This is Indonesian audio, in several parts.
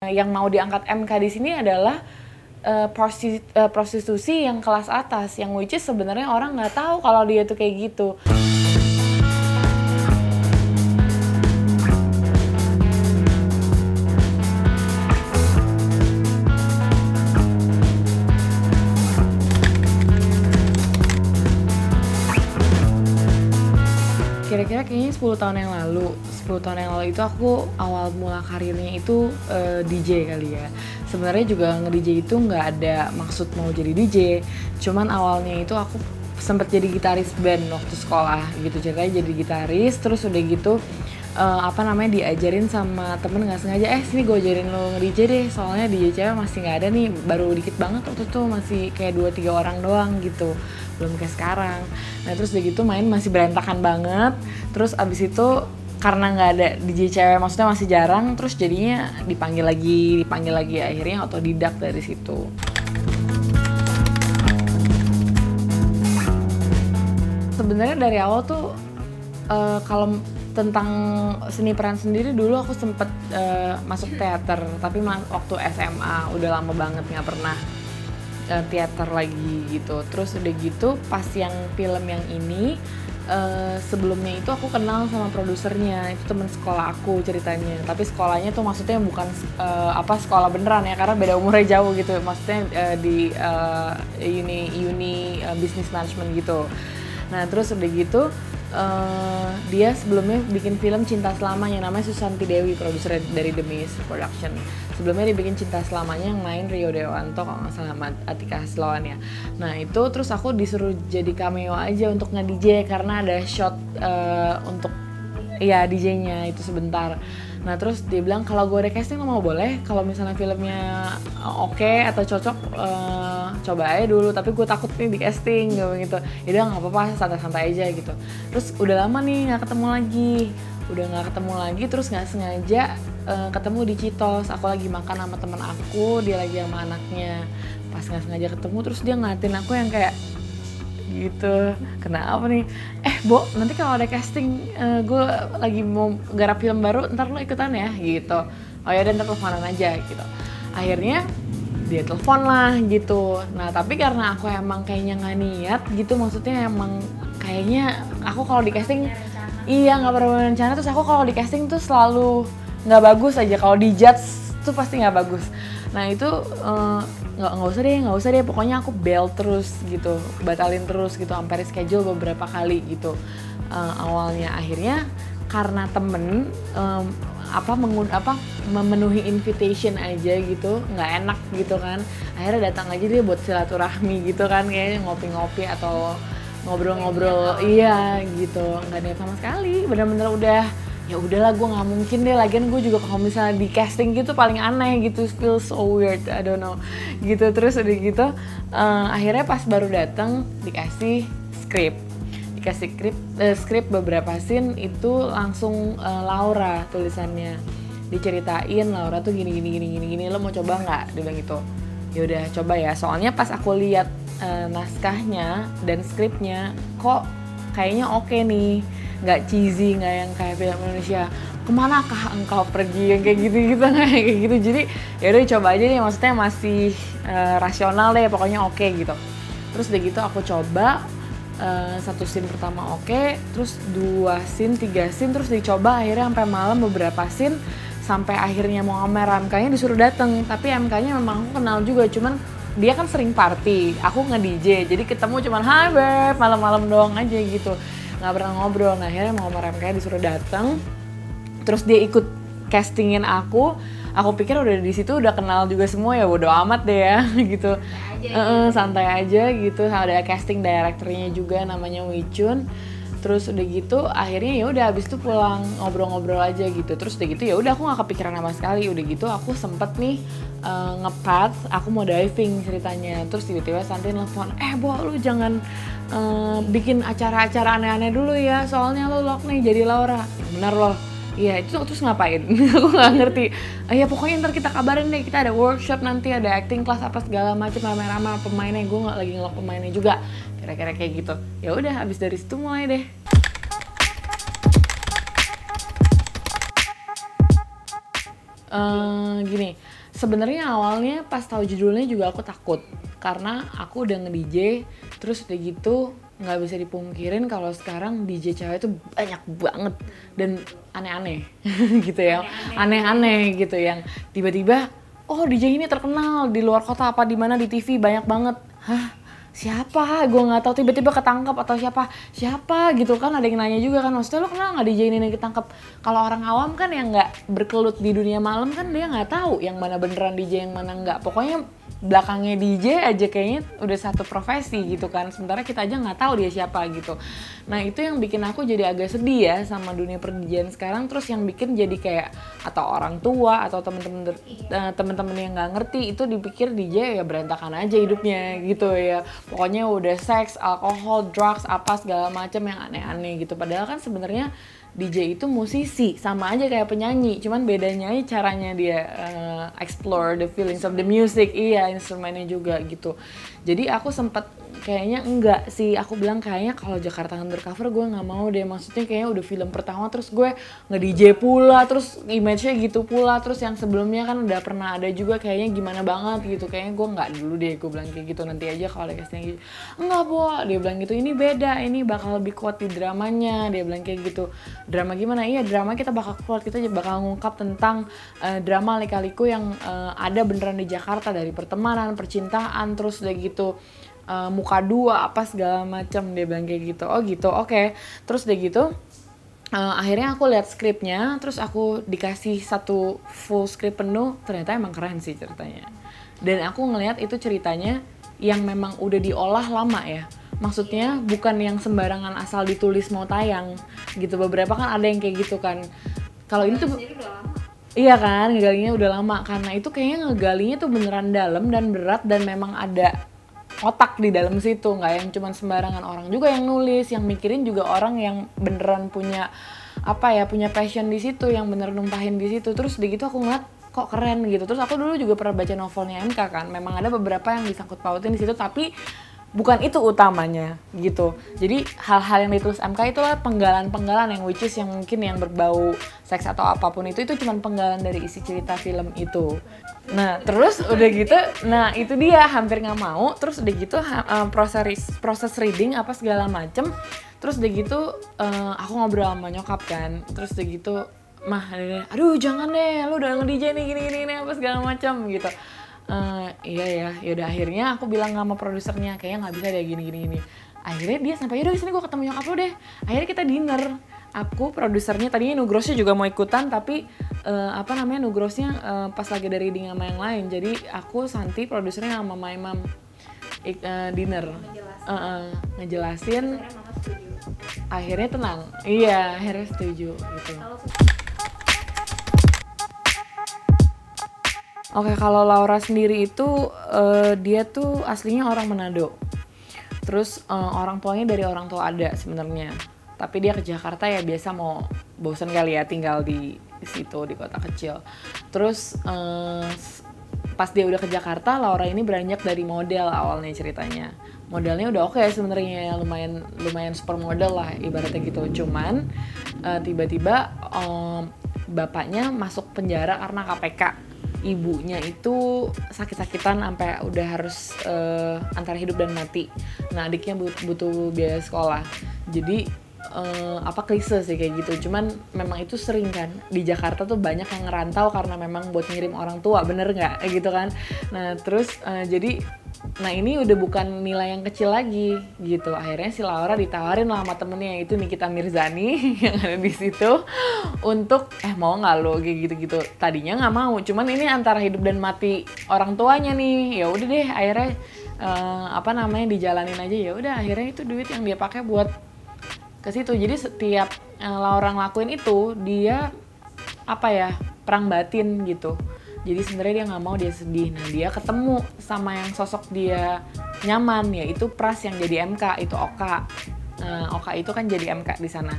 Yang mau diangkat MK di sini adalah prostitusi yang kelas atas, yang which is sebenarnya orang nggak tahu kalau dia tuh kayak gitu. Kira-kira kayaknya 10 tahun yang lalu. 10 tahun yang lalu itu aku awal mula karirnya itu DJ kali ya. Sebenarnya juga nge-DJ itu nggak ada maksud mau jadi DJ. Cuman awalnya itu aku sempet jadi gitaris band waktu sekolah gitu. Ceritanya jadi gitaris, terus udah gitu diajarin sama temen nggak sengaja, sini gue ajarin lo nge-DJ deh, soalnya DJ cewek masih nggak ada nih, baru dikit banget waktu itu, masih kayak 2-3 orang doang gitu, belum kayak sekarang. Nah terus udah gitu main masih berantakan banget, terus abis itu karena nggak ada DJ cewek, maksudnya masih jarang, terus jadinya dipanggil lagi, akhirnya otodidak dari situ. Sebenarnya dari awal tuh kalau tentang seni peran sendiri, dulu aku sempet masuk teater, tapi waktu SMA, udah lama banget nggak pernah teater lagi gitu. Terus udah gitu pas yang film yang ini, sebelumnya itu aku kenal sama produsernya, itu temen sekolah aku ceritanya, tapi sekolahnya tuh maksudnya bukan sekolah beneran ya, karena beda umurnya jauh gitu, maksudnya di uni business management gitu. Nah terus udah gitu dia sebelumnya bikin film Cinta Selamanya, namanya Susanti Dewi, produser dari The Mist Production. Sebelumnya dia bikin Cinta Selamanya yang main Rio Dewanto kalau nggak salah, sama Atika Hasloan ya. Nah itu terus aku disuruh jadi cameo aja untuk nge-DJ karena ada shot untuk ya DJ-nya itu sebentar. Nah terus dia bilang kalau gue casting lo mau boleh, kalau misalnya filmnya oke atau cocok coba aja dulu, tapi gue takut nih di casting gitu. Ya udah nggak apa-apa, santai-santai aja gitu. Terus udah lama nih nggak ketemu lagi, terus nggak sengaja ketemu di Citos. Aku lagi makan sama temen aku, dia lagi sama anaknya. Pas nggak sengaja ketemu, terus dia ngeliatin aku yang kayak gitu, kenapa nih? Bo, nanti kalau ada casting gue lagi mau garap film baru, ntar lo ikutan ya gitu. Oh ya, dan ntar teleponan aja gitu. Akhirnya dia telepon lah gitu. Nah tapi karena aku emang kayaknya nggak niat gitu, maksudnya emang kayaknya aku kalau di casting nggak pernah rencana, terus aku kalau di casting tuh selalu nggak bagus aja, kalau di judge tuh pasti nggak bagus. Nah itu nggak usah deh, pokoknya aku bail terus gitu, batalin terus gitu, sampai reschedule beberapa kali gitu. Awalnya akhirnya karena temen memenuhi invitation aja gitu, nggak enak gitu kan, akhirnya datang aja dia buat silaturahmi gitu kan, kayaknya ngopi-ngopi atau ngobrol-ngobrol, iya gitu, nggak niat sama sekali, bener-bener udah ya udahlah, gue nggak mungkin deh, lagian gue juga kalau misalnya di casting gitu paling aneh gitu, feel so weird, I don't know gitu. Terus udah gitu akhirnya pas baru datang dikasih skrip beberapa scene itu langsung Laura tulisannya, diceritain Laura tuh gini, lo mau coba nggak, dia bilang gitu. Ya udah coba ya, soalnya pas aku lihat naskahnya dan skripnya kok kayaknya oke nih, nggak cheesy, nggak yang kayak film Indonesia, kemanakah engkau pergi, yang kayak gitu-gitu, kayak gitu. Jadi ya udah coba aja deh, maksudnya masih rasional deh, pokoknya oke gitu. Terus udah gitu aku coba satu scene pertama oke, terus 2 scene, 3 scene, terus dicoba akhirnya sampai malam beberapa scene, sampai akhirnya mau sama MK-nya disuruh dateng. Tapi MK-nya memang aku kenal juga, cuman dia kan sering party, aku nge-DJ, jadi ketemu cuman hai beb, malam-malam doang aja gitu, nggak pernah ngobrol. Nah akhirnya mau sama MK disuruh datang, terus dia ikut castingin aku pikir udah di situ udah kenal juga semua, ya bodo amat deh ya gitu, santai aja gitu. Ada casting directornya juga namanya Wicun. Terus udah gitu akhirnya ya udah abis itu pulang ngobrol-ngobrol aja gitu. Terus udah gitu ya udah aku nggak kepikiran sama sekali. Udah gitu aku sempet nih nge-path, aku mau diving ceritanya. Terus tiba-tiba Santi nelfon, Bo lu jangan bikin acara-acara aneh-aneh dulu ya, soalnya lu lock nih jadi Laura. Bener loh. Iya itu terus ngapain? Aku nggak ngerti. Ya pokoknya ntar kita kabarin deh, kita ada workshop nanti, ada acting class apa segala macam, rame-rame pemainnya. Gue nggak lagi ngelok pemainnya juga, kira-kira kayak gitu. Ya udah habis dari situ mulai deh. Gini, Sebenarnya awalnya pas tahu judulnya juga aku takut karena aku udah nge-DJ, terus udah gitu nggak bisa dipungkirin kalau sekarang DJ cewek itu banyak banget dan aneh-aneh gitu ya, aneh-aneh gitu yang tiba-tiba oh DJ ini terkenal di luar kota apa di mana di TV banyak banget, hah siapa gue nggak tahu, tiba-tiba ketangkap atau siapa gitu kan, ada yang nanya juga kan, maksudnya lo kenal nggak DJ ini ketangkap. Kalau orang awam kan yang nggak berkelut di dunia malam kan dia nggak tahu yang mana beneran DJ yang mana nggak, pokoknya belakangnya DJ aja kayaknya udah satu profesi gitu kan, sementara kita aja nggak tahu dia siapa gitu. Nah itu yang bikin aku jadi agak sedih ya sama dunia per-DJ-an sekarang, terus yang bikin jadi kayak atau orang tua atau temen-temen yang nggak ngerti itu dipikir DJ ya berantakan aja hidupnya gitu ya, pokoknya udah seks, alkohol, drugs, apa segala macam yang aneh-aneh gitu. Padahal kan sebenarnya DJ itu musisi, sama aja kayak penyanyi, cuman bedanya caranya dia explore the feelings of the music, iya instrumennya juga gitu. Jadi aku sempet kayaknya enggak sih, aku bilang kayaknya kalau Jakarta Undercover gue nggak mau deh, maksudnya kayaknya udah film pertama terus gue nge-DJ pula, terus image-nya gitu pula, terus yang sebelumnya kan udah pernah ada juga kayaknya gimana banget gitu, kayaknya gue nggak dulu deh, gue bilang kayak gitu, nanti aja kalau ada casting gitu. Enggak Bo, dia bilang gitu, ini beda, ini bakal lebih kuat di dramanya, dia bilang kayak gitu. Drama gimana? Iya drama kita bakal kuat, kita bakal ngungkap tentang drama lika-liku yang ada beneran di Jakarta, dari pertemanan, percintaan, terus udah gitu muka dua apa segala macam, dia bilang kayak gitu. Oh gitu, oke. Terus udah gitu akhirnya aku lihat skripnya, terus aku dikasih satu full skrip penuh, ternyata emang keren sih ceritanya. Dan aku ngelihat itu ceritanya yang memang udah diolah lama ya, maksudnya bukan yang sembarangan asal ditulis mau tayang gitu. Beberapa kan ada yang kayak gitu kan, kalau ini tuh iya kan, ngegalinya udah lama, karena itu kayaknya ngegalinya tuh beneran dalam dan berat dan memang ada otak di dalam situ, nggak yang cuman sembarangan orang juga yang nulis, yang mikirin juga orang yang beneran punya apa ya, punya passion di situ, yang bener numpahin di situ. Terus di gitu aku ngeliat kok keren gitu. Terus aku dulu juga pernah baca novelnya MK kan, memang ada beberapa yang disangkut pautin di situ, tapi bukan itu utamanya gitu. Jadi hal-hal yang ditulis MK itulah penggalan-penggalan yang which is yang mungkin yang berbau seks atau apapun itu cuman penggalan dari isi cerita film itu. Nah terus udah gitu, nah itu dia hampir nggak mau. Terus udah gitu proses reading apa segala macem. Terus udah gitu aku ngobrol sama nyokap kan. Terus udah gitu, mah aduh jangan deh, lu udah nge-DJ nih gini apa segala macam gitu. Iya ya, yaudah akhirnya aku bilang sama produsernya kayaknya nggak bisa deh gini. Akhirnya dia sampai yaudah sini gue ketemu nyokap lu deh. Akhirnya kita dinner. Aku produsernya tadinya Nugrosnya juga mau ikutan, tapi Nugrosnya pas lagi dari reading sama yang lain. Jadi aku Santi produsernya sama my mom dinner. Ngejelasin. Akhirnya tenang. Iya, akhirnya setuju gitu. Oke, kalau Laura sendiri itu dia tuh aslinya orang Manado. Terus orang tuanya dari orang tua ada sebenarnya. Tapi dia ke Jakarta ya biasa mau bosan kali ya tinggal di situ di kota kecil. Terus pas dia udah ke Jakarta, Laura ini beranjak dari model awalnya ceritanya. Modelnya udah oke sebenarnya, lumayan supermodel lah ibaratnya gitu. Cuman tiba-tiba bapaknya masuk penjara karena KPK. Ibunya itu sakit-sakitan sampai udah harus antara hidup dan mati. Nah adiknya butuh biaya sekolah. Jadi klise sih kayak gitu. Cuman memang itu sering kan di Jakarta tuh banyak yang ngerantau karena memang buat ngirim orang tua, bener nggak gitu kan. Nah terus nah ini udah bukan nilai yang kecil lagi gitu. Akhirnya si Laura ditawarin lah sama temennya yaitu Nikita Mirzani yang ada di situ untuk mau nggak lo kayak gitu-gitu. Tadinya nggak mau, cuman ini antara hidup dan mati orang tuanya nih. Ya udah deh akhirnya dijalanin aja. Ya udah akhirnya itu duit yang dia pakai buat ke situ. Jadi setiap Laura ngelakuin itu dia perang batin gitu. Jadi sebenarnya dia nggak mau dia sedih. Nah dia ketemu sama yang sosok dia nyaman, yaitu Pras yang jadi MK, itu Oka. Oka itu kan jadi MK di sana.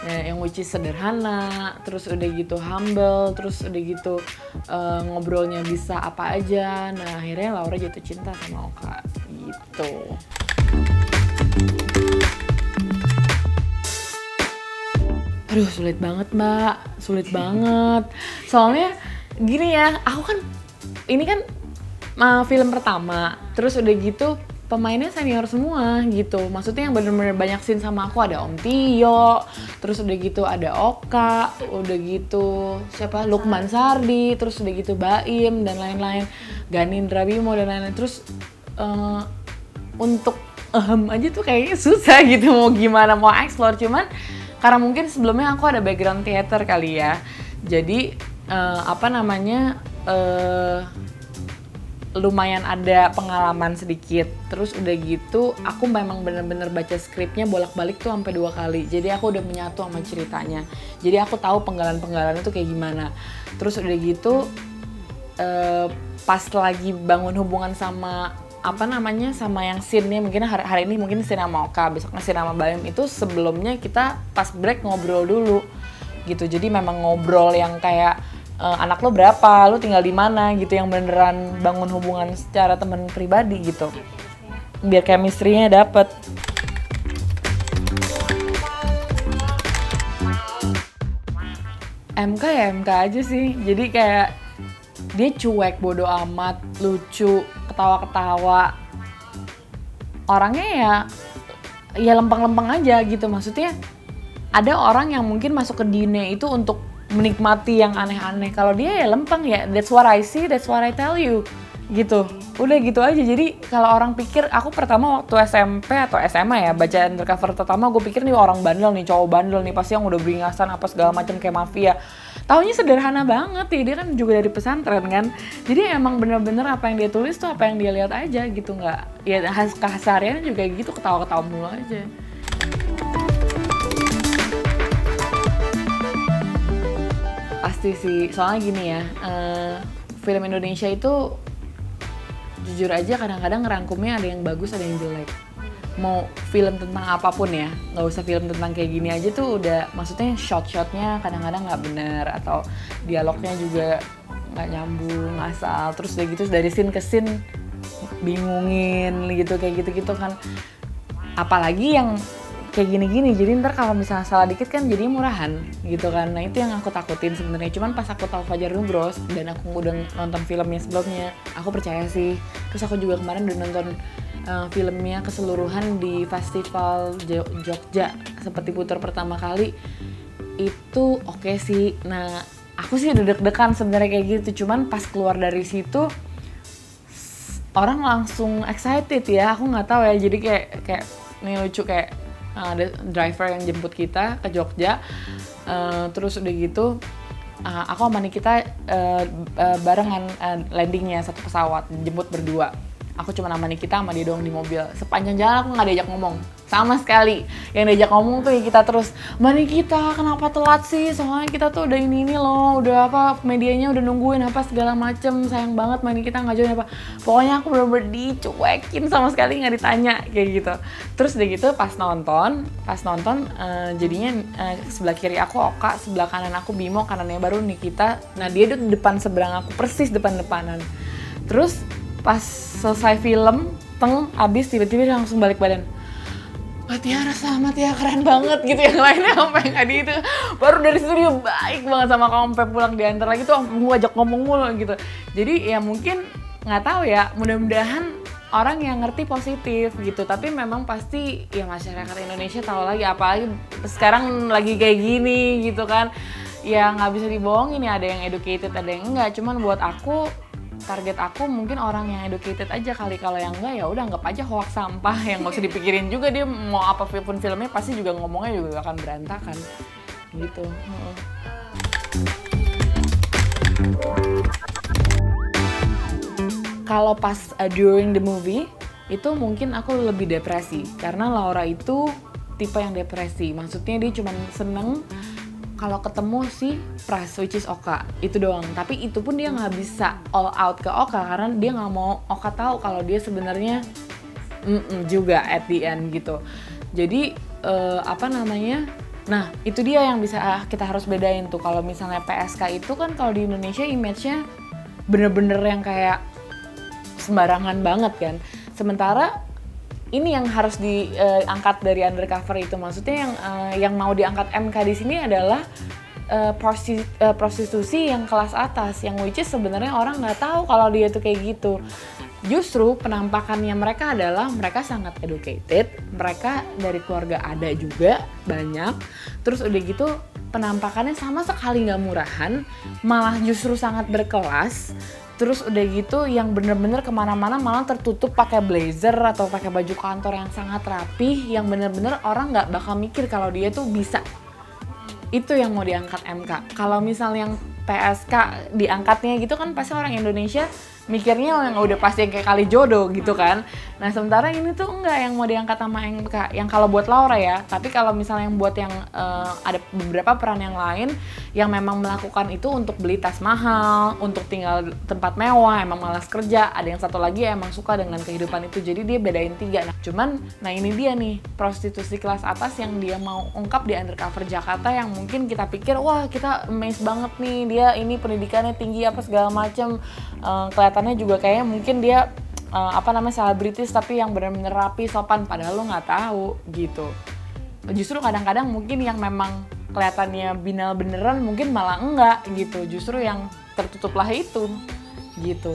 Nah, yang which is sederhana, terus udah gitu humble, terus udah gitu ngobrolnya bisa apa aja. Nah akhirnya Laura jatuh cinta sama Oka gitu. Aduh sulit banget mbak, sulit banget. Soalnya gini ya, aku kan ini kan film pertama, terus udah gitu pemainnya senior semua gitu. Maksudnya yang bener-bener banyak scene sama aku, ada Om Tio, terus udah gitu ada Oka, udah gitu siapa, Lukman Sardi, terus udah gitu Baim dan lain-lain, Ganindra Bimo dan lain-lain. Terus untuk aja tuh kayaknya susah gitu, mau gimana mau explore. Cuman karena mungkin sebelumnya aku ada background theater kali ya, jadi lumayan ada pengalaman sedikit. Terus udah gitu aku memang bener-bener baca skripnya bolak-balik tuh sampai 2 kali. Jadi aku udah menyatu sama ceritanya. Jadi aku tahu penggalan-penggalan itu kayak gimana. Terus udah gitu pas lagi bangun hubungan sama sama yang scene-nya, mungkin hari ini mungkin scene sama Oka, besoknya scene sama Baim, itu sebelumnya kita pas break ngobrol dulu gitu. Jadi memang ngobrol yang kayak anak lo berapa, lo tinggal di mana gitu, yang beneran bangun hubungan secara teman pribadi gitu, biar chemistry-nya dapet. MK ya MK aja sih, jadi kayak dia cuek, bodo amat, lucu, ketawa-ketawa, orangnya ya lempeng-lempeng aja gitu. Maksudnya ada orang yang mungkin masuk ke dunia itu untuk menikmati yang aneh-aneh, kalau dia ya lempeng, ya that's what I see, that's what I tell you gitu. Udah gitu aja. Jadi kalau orang pikir, aku pertama waktu SMP atau SMA ya baca Undercover pertama, gue pikir nih orang bandel nih, cowok bandel nih, pasti yang udah beringasan apa segala macam kayak mafia. Taunya sederhana banget ya, dia kan juga dari pesantren kan. Jadi emang bener-bener apa yang dia tulis tuh apa yang dia lihat aja gitu, nggak ya kesehariannya juga gitu, ketawa-ketawa mulu aja. Pasti sih, soalnya gini ya, film Indonesia itu jujur aja kadang-kadang ngerangkumnya ada yang bagus, ada yang jelek. Mau film tentang apapun ya, nggak usah film tentang kayak gini aja tuh udah, maksudnya shot-shotnya kadang-kadang nggak bener, atau dialognya juga nggak nyambung, asal. Terus udah gitu dari scene ke scene bingungin gitu, kayak gitu-gitu kan. Apalagi yang kayak gini-gini, jadi ntar kalau misalnya salah dikit kan jadinya murahan gitu kan. Nah itu yang aku takutin sebenarnya. Cuman pas aku tahu Fajar Nugros dan aku udah nonton filmnya sebelumnya, aku percaya sih. Terus aku juga kemarin udah nonton filmnya keseluruhan di Festival Jogja, seperti putar pertama kali. Itu oke sih. Nah aku sih udah deg-degan sebenarnya kayak gitu. Cuman pas keluar dari situ orang langsung excited ya. Aku nggak tahu ya. Jadi kayak ini lucu, kayak ada driver yang jemput kita ke Jogja, terus udah gitu aku sama Nikita barengan landingnya satu pesawat, jemput berdua. Aku cuma sama Nikita sama dia doang di mobil. Sepanjang jalan aku nggak diajak ngomong sama sekali. Yang diajak ngomong tuh ya kita terus, Mbak Nikita kenapa telat sih? Soalnya kita tuh udah ini loh, udah medianya udah nungguin apa segala macem. Sayang banget Mbak Nikita nggak join apa. Pokoknya aku bener-bener dicuekin, sama sekali nggak ditanya kayak gitu. Terus udah gitu pas nonton jadinya sebelah kiri aku Oka, sebelah kanan aku Bimo, kanannya baru Nikita. Nah dia tuh depan seberang aku, persis depan-depanan. Terus pas selesai film, abis tiba-tiba dia langsung balik badan. Matia selamat ya, keren banget gitu. Yang lainnya sampai nggak di itu. Baru dari situ dia baik banget sama kamu, sampai pulang diantar lagi tuh mau ajak ngomong mulu gitu. Jadi ya mungkin nggak tahu ya, mudah-mudahan orang yang ngerti positif gitu. Tapi memang pasti ya masyarakat Indonesia tahu lagi, apalagi sekarang lagi kayak gini gitu kan. Ya nggak bisa dibohongin ya, ada yang educated ada yang enggak. Cuman buat aku, target aku mungkin orang yang educated aja kali. Kalau yang enggak ya udah anggap aja hoax sampah yang nggak usah dipikirin juga. Dia mau apapun filmnya pasti juga ngomongnya juga akan berantakan gitu. Kalau pas during the movie itu mungkin aku lebih depresi karena Laura itu tipe yang depresi. Maksudnya dia cuma seneng kalau ketemu si Pras, which is Oka, itu doang. Tapi itu pun dia nggak bisa all out ke Oka karena dia nggak mau Oka tahu kalau dia sebenarnya juga at the end gitu. Jadi nah itu dia yang bisa kita harus bedain tuh. Kalau misalnya PSK itu kan kalau di Indonesia image-nya bener-bener yang kayak sembarangan banget kan. Sementara ini yang harus diangkat dari Undercover itu, maksudnya yang mau diangkat MK di sini adalah prostitusi yang kelas atas, yang which is sebenarnya orang nggak tahu kalau dia tuh kayak gitu. Justru penampakannya mereka adalah mereka sangat educated, mereka dari keluarga ada juga banyak, terus udah gitu penampakannya sama sekali nggak murahan, malah justru sangat berkelas. Terus udah gitu yang bener-bener kemana-mana malah tertutup pakai blazer atau pakai baju kantor yang sangat rapih, yang bener-bener orang nggak bakal mikir kalau dia tuh bisa. Itu yang mau diangkat MK. Kalau misalnya yang PSK diangkatnya gitu kan pasti orang Indonesia mikirnya yang udah pasti yang kayak kali jodoh gitu kan. Nah sementara ini tuh enggak yang mau diangkat sama MK, yang kalau buat Laura ya. Tapi kalau misalnya yang buat yang ada beberapa peran yang lain yang memang melakukan itu untuk beli tas mahal, untuk tinggal tempat mewah, emang malas kerja. Ada yang satu lagi emang suka dengan kehidupan itu, jadi dia bedain 3. Nah cuman, nah ini dia nih prostitusi kelas atas yang dia mau ungkap di Undercover Jakarta, yang mungkin kita pikir wah kita amazed banget nih, dia ini pendidikannya tinggi apa segala macem, kelihatannya juga kayaknya mungkin dia selebritis tapi yang benar-benar rapi, sopan, padahal lo nggak tahu gitu. Justru kadang-kadang mungkin yang memang kelihatannya binal beneran mungkin malah enggak gitu, justru yang tertutup lah itu gitu.